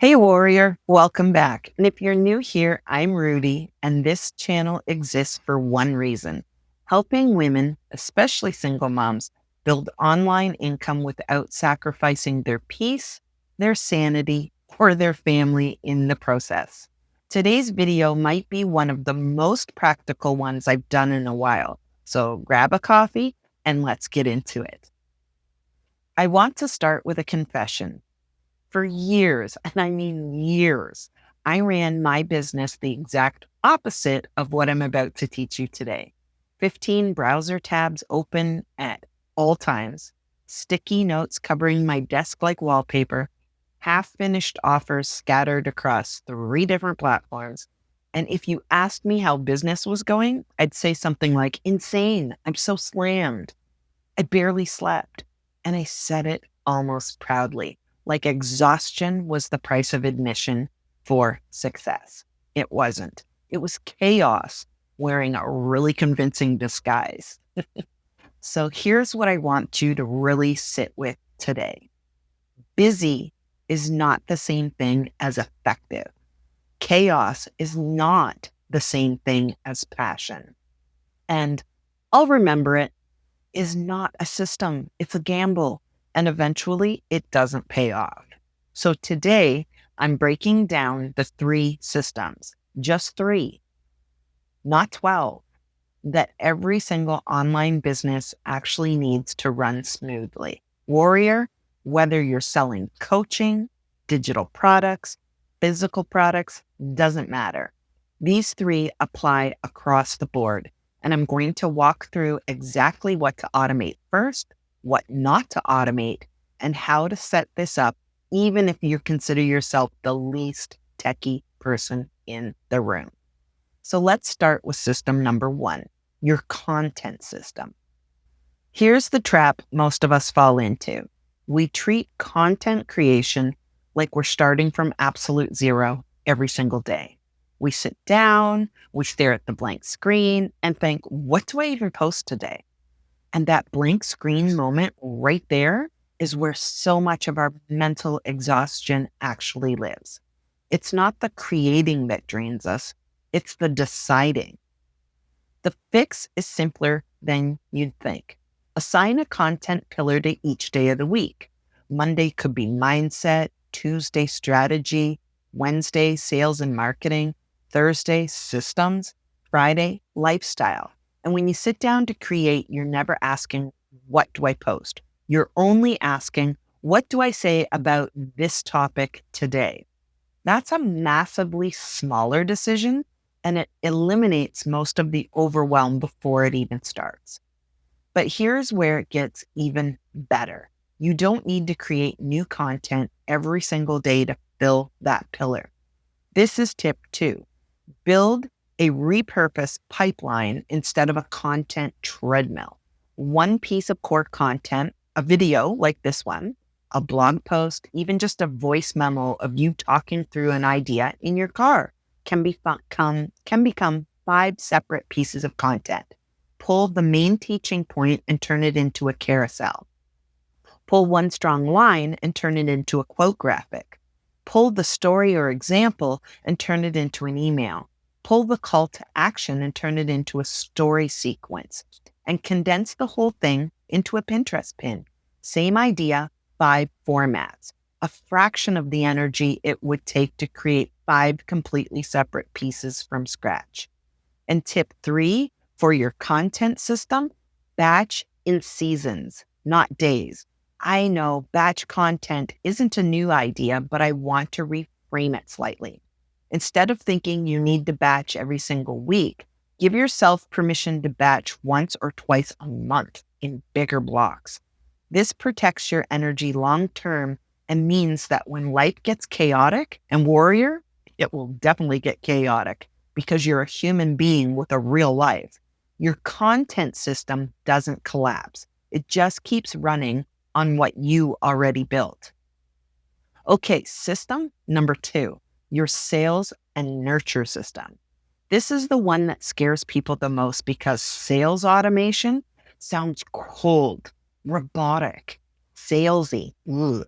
Hey warrior, welcome back. And if you're new here, I'm Rudy, and this channel exists for one reason: helping women, especially single moms, build online income without sacrificing their peace, their sanity, or their family in the process. Today's video might be one of the most practical ones I've done in a while. So grab a coffee and let's get into it. I want to start with a confession. For years, and I mean years, I ran my business the exact opposite of what I'm about to teach you today. 15 browser tabs open at all times, sticky notes covering my desk like wallpaper, half-finished offers scattered across 3 different platforms. And if you asked me how business was going, I'd say something like, insane, I'm so slammed. I barely slept. And I said it almost proudly, like exhaustion was the price of admission for success. It wasn't. It was chaos wearing a really convincing disguise. So here's what I want you to really sit with today. Busy is not the same thing as effective. Chaos is not the same thing as passion. And I'll remember it is not a system. It's a gamble. And eventually it doesn't pay off. So today I'm breaking down the 3 systems, just 3, not 12, that every single online business actually needs to run smoothly. Warrior, whether you're selling coaching, digital products, physical products, doesn't matter. These 3 apply across the board. And I'm going to walk through exactly what to automate first, what not to automate, and how to set this up, even if you consider yourself the least techie person in the room. So let's start with system number 1, your content system. Here's the trap most of us fall into. We treat content creation like we're starting from absolute zero every single day. We sit down, we stare at the blank screen and think, what do I even post today? And that blank screen moment right there is where so much of our mental exhaustion actually lives. It's not the creating that drains us, it's the deciding. The fix is simpler than you'd think. Assign a content pillar to each day of the week. Monday could be mindset, Tuesday strategy, Wednesday sales and marketing, Thursday systems, Friday lifestyle. And when you sit down to create, you're never asking, what do I post? You're only asking, what do I say about this topic today? That's a massively smaller decision, and it eliminates most of the overwhelm before it even starts. But here's where it gets even better. You don't need to create new content every single day to fill that pillar. This is tip 2. Build a repurposed pipeline instead of a content treadmill. One piece of core content, a video like this one, a blog post, even just a voice memo of you talking through an idea in your car can become 5 separate pieces of content. Pull the main teaching point and turn it into a carousel. Pull one strong line and turn it into a quote graphic. Pull the story or example and turn it into an email. Pull the call to action and turn it into a story sequence. And condense the whole thing into a Pinterest pin. Same idea, 5 formats. A fraction of the energy it would take to create 5 completely separate pieces from scratch. And tip 3 for your content system, batch in seasons, not days. I know batch content isn't a new idea, but I want to reframe it slightly. Instead of thinking you need to batch every single week, give yourself permission to batch once or twice a month in bigger blocks. This protects your energy long-term and means that when life gets chaotic, and warrior, it will definitely get chaotic because you're a human being with a real life, your content system doesn't collapse. It just keeps running on what you already built. Okay, system number 2, your sales and nurture system. This is the one that scares people the most because sales automation sounds cold, robotic, salesy. Ugh.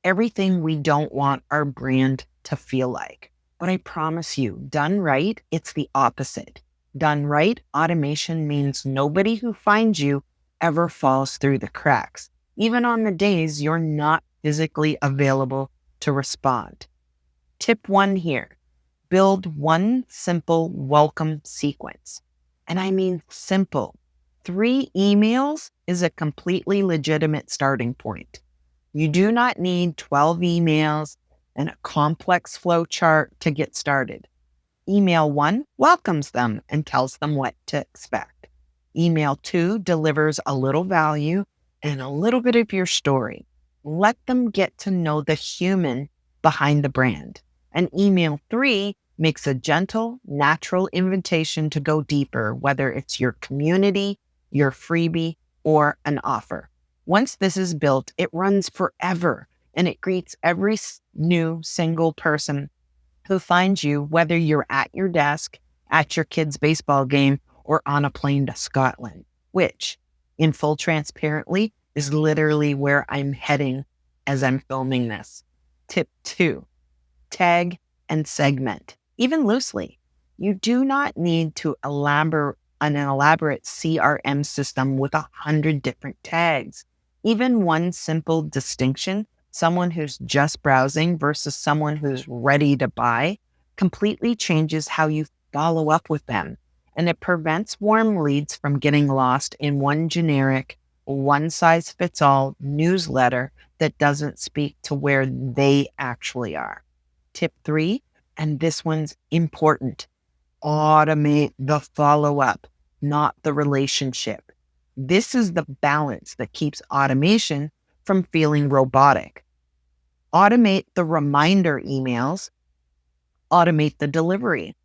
everything we don't want our brand to feel like. But I promise you, done right, it's the opposite. Done right, automation means nobody who finds you ever falls through the cracks, even on the days you're not physically available to respond. Tip 1 here: build one simple welcome sequence. And I mean simple. 3 emails is a completely legitimate starting point. You do not need 12 emails and a complex flow chart to get started. Email 1 welcomes them and tells them what to expect. Email 2 delivers a little value and a little bit of your story. Let them get to know the human behind the brand. And email 3 makes a gentle, natural invitation to go deeper, whether it's your community, your freebie, or an offer. Once this is built, it runs forever and it greets every new single person who finds you, whether you're at your desk, at your kid's baseball game, or on a plane to Scotland, which, in full transparently, is literally where I'm heading as I'm filming this. Tip 2, tag and segment, even loosely. You do not need to an elaborate CRM system with 100 different tags. Even one simple distinction, someone who's just browsing versus someone who's ready to buy, completely changes how you follow up with them. And it prevents warm leads from getting lost in one generic, one-size-fits-all newsletter that doesn't speak to where they actually are. Tip 3, and this one's important: automate the follow-up, not the relationship. This is the balance that keeps automation from feeling robotic. Automate the reminder emails, automate the delivery,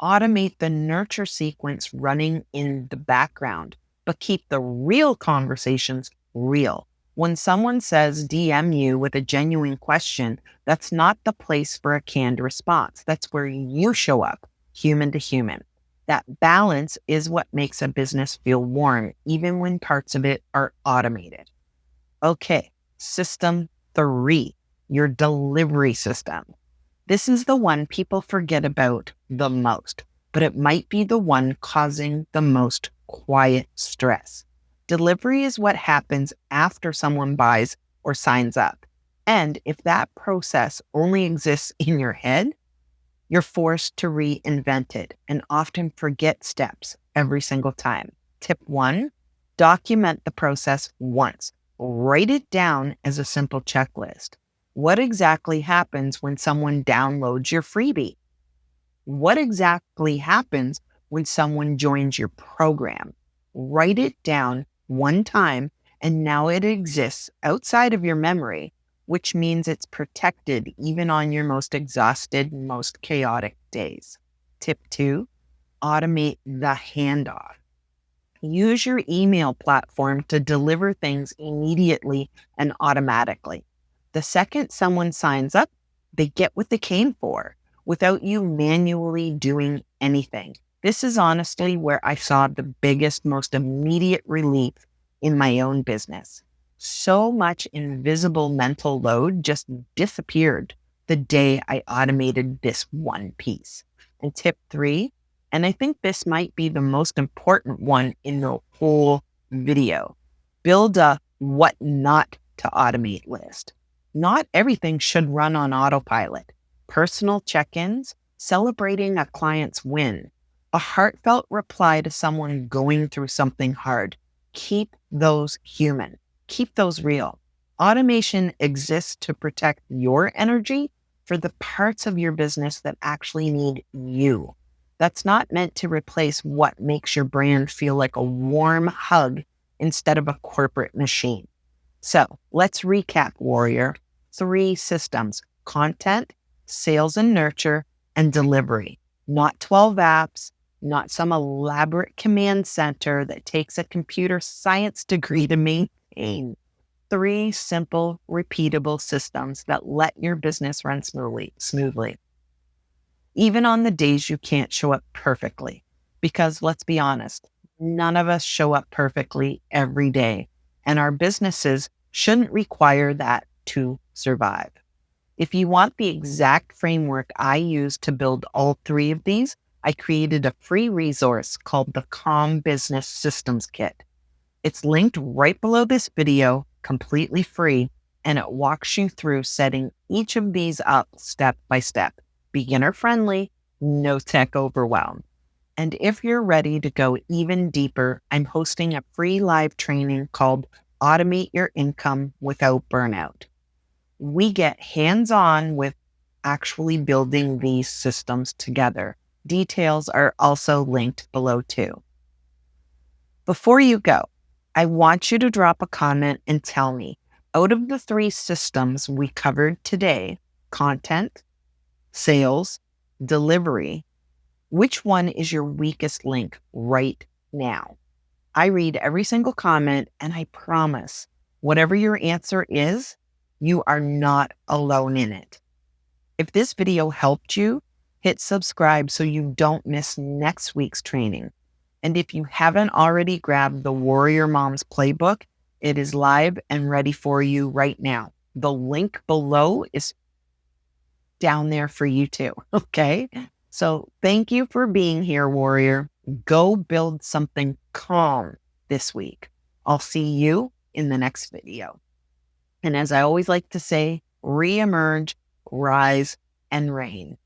automate the nurture sequence running in the background, but keep the real conversations real. When someone says DM you with a genuine question, that's not the place for a canned response. That's where you show up, human to human. That balance is what makes a business feel warm, even when parts of it are automated. Okay, system 3, your delivery system. This is the one people forget about the most, but it might be the one causing the most quiet stress. Delivery is what happens after someone buys or signs up. And if that process only exists in your head, you're forced to reinvent it and often forget steps every single time. Tip 1, document the process once. Write it down as a simple checklist. What exactly happens when someone downloads your freebie? What exactly happens when someone joins your program? Write it down one time, and now it exists outside of your memory, which means it's protected even on your most exhausted, most chaotic days. Tip 2, automate the handoff. Use your email platform to deliver things immediately and automatically. The second someone signs up, they get what they came for without you manually doing anything. This is honestly where I saw the biggest, most immediate relief in my own business. So much invisible mental load just disappeared the day I automated this one piece. And tip 3, and I think this might be the most important one in the whole video: build a what not to automate list. Not everything should run on autopilot. Personal check-ins, celebrating a client's win, a heartfelt reply to someone going through something hard. Keep those human. Keep those real. Automation exists to protect your energy for the parts of your business that actually need you. That's not meant to replace what makes your brand feel like a warm hug instead of a corporate machine. So let's recap, Warrior. 3 systems: content, sales and nurture, and delivery. Not 12 apps, not some elaborate command center that takes a computer science degree to maintain. 3 simple, repeatable systems that let your business run smoothly. Even on the days you can't show up perfectly. Because let's be honest, none of us show up perfectly every day. And our businesses shouldn't require that to survive. If you want the exact framework I use to build all three of these, I created a free resource called the Calm Business Systems Kit. It's linked right below this video, completely free, and it walks you through setting each of these up step by step. Beginner friendly, no tech overwhelm. And if you're ready to go even deeper, I'm hosting a free live training called Automate Your Income Without Burnout. We get hands-on with actually building these systems together. Details are also linked below too. Before you go, I want you to drop a comment and tell me, out of the three systems we covered today, content, sales, delivery, which one is your weakest link right now? I read every single comment, and I promise, whatever your answer is, you are not alone in it. If this video helped you, hit subscribe so you don't miss next week's training. And if you haven't already grabbed the Warrior Moms Playbook, it is live and ready for you right now. The link below is down there for you too, okay? So thank you for being here, Warrior. Go build something calm this week. I'll see you in the next video. And as I always like to say, reemerge, rise, and reign.